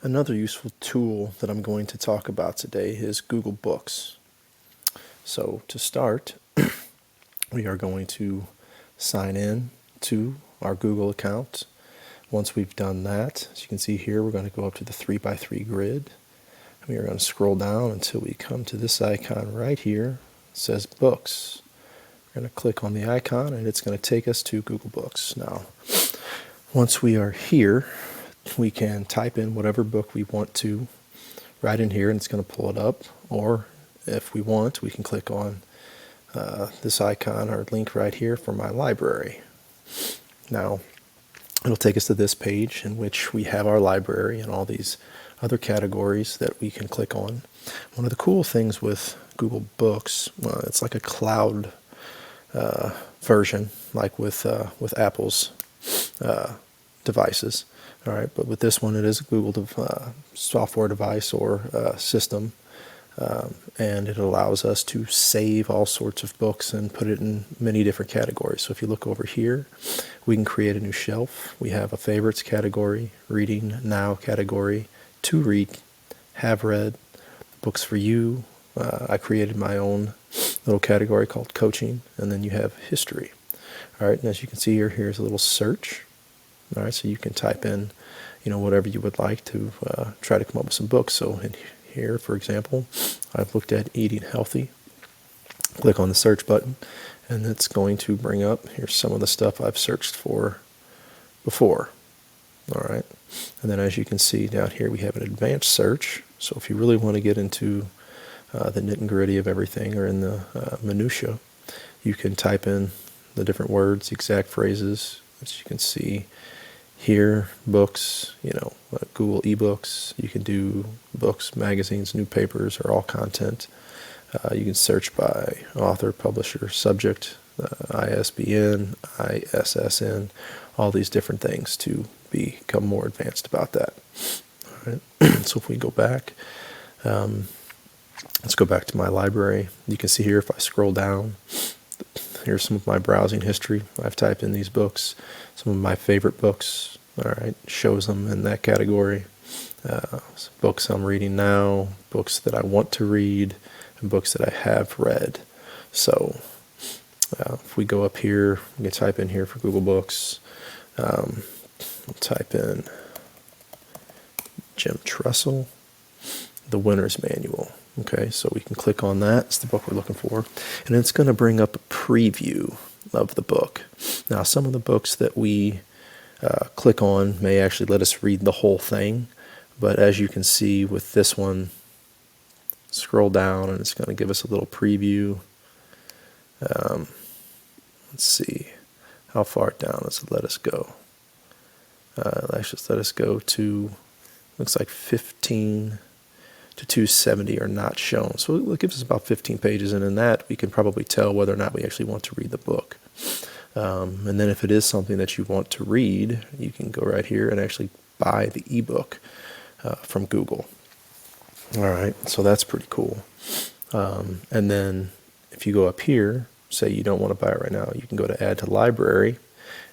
Another useful tool that I'm going to talk about today is Google Books. So to start, we are going to sign in to our Google account. Once we've done that, as you can see here, we're going to go up to the 3x3 grid. We are going to scroll down until we come to this icon right here. It says Books. We're going to click on the icon and it's going to take us to Google Books. Now, once we are here, we can type in whatever book we want to right in here and it's going to pull it up. Or if we want, we can click on this icon or link right here for my library. Now, it'll take us to this page in which we have our library and all these other categories that we can click on. One of the cool things with Google Books, it's like a cloud version, like with Apple's devices. All right, but with this one, it is a Google software device or system, and it allows us to save all sorts of books and put it in many different categories. So if you look over here, we can create a new shelf. We have a favorites category, reading now category, to read, have read, books for you. I created my own little category called coaching, and then you have history. All right, and as you can see here, here's a little search. All right, so you can type in, whatever you would like to try to come up with some books. So in here, for example, I've looked at Eating Healthy. Click on the search button, and it's going to bring up, here's some of the stuff I've searched for before. All right, and then as you can see down here, we have an advanced search. So if you really want to get into the nit and gritty of everything, or in the minutia, you can type in the different words, exact phrases. As you can see here, books, Google eBooks. You can do books, magazines, newspapers, or all content. You can search by author, publisher, subject, ISBN, ISSN, all these different things to become more advanced about that. All right. So if we go back, let's go back to my library. You can see here if I scroll down, here's some of my browsing history. I've typed in these books, some of my favorite books. All right, shows them in that category. Books I'm reading now, books that I want to read, and books that I have read. So if we go up here, we can type in here for Google Books. We'll type in Jim Tressel, The Winner's Manual. Okay, so we can click on that. It's the book we're looking for. And it's going to bring up a preview of the book. Now, some of the books that we click on may actually let us read the whole thing. But as you can see with this one, scroll down and it's going to give us a little preview. Let's see. How far down does it let us go? Let's just let us go to, looks like 15 to 270 are not shown. So it gives us about 15 pages, and in that we can probably tell whether or not we actually want to read the book. And then if it is something that you want to read, you can go right here and actually buy the ebook from Google. All right, so that's pretty cool. And then if you go up here, say you don't want to buy it right now, you can go to Add to Library,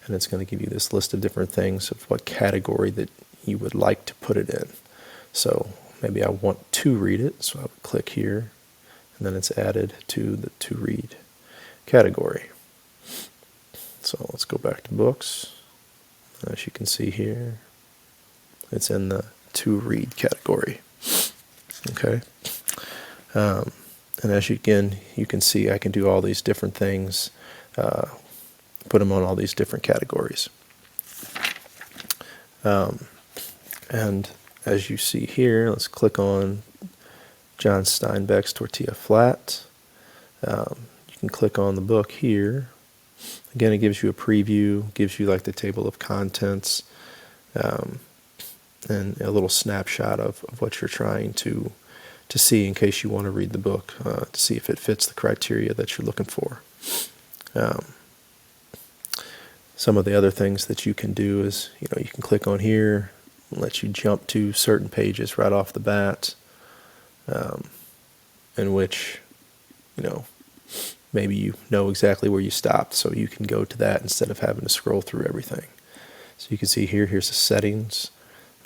and it's going to give you this list of different things of what category that you would like to put it in. So maybe I want to read it, so I would click here, and then it's added to the to read category. So let's go back to books. As you can see here, it's in the to read category. Okay. And as you can see, I can do all these different things, put them on all these different categories. And as you see here, let's click on John Steinbeck's Tortilla Flat. You can click on the book here. Again, it gives you a preview, gives you like the table of contents, and a little snapshot of what you're trying to see in case you want to read the book, to see if it fits the criteria that you're looking for. Some of the other things that you can do is, you can click on here, let you jump to certain pages right off the bat, in which, maybe you know exactly where you stopped, so you can go to that instead of having to scroll through everything. So you can see here's the settings.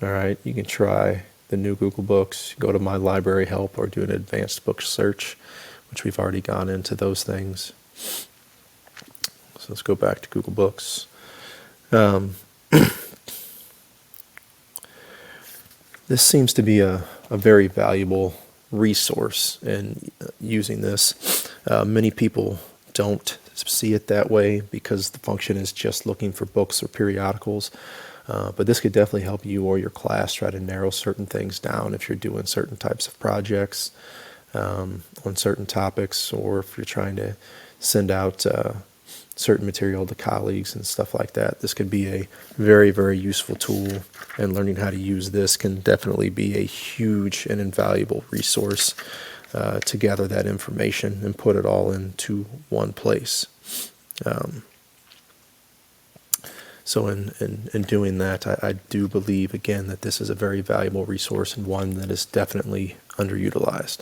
All right, you can try the new Google Books, go to My Library Help or do an advanced book search, which we've already gone into those things. So let's go back to Google Books. This seems to be a very valuable resource in using this. Many people don't see it that way because the function is just looking for books or periodicals. But this could definitely help you or your class try to narrow certain things down if you're doing certain types of projects on certain topics, or if you're trying to send out certain material to colleagues and stuff like that. This could be a very, very useful tool, and learning how to use this can definitely be a huge and invaluable resource to gather that information and put it all into one place. So in doing that, I do believe, again, that this is a very valuable resource and one that is definitely underutilized.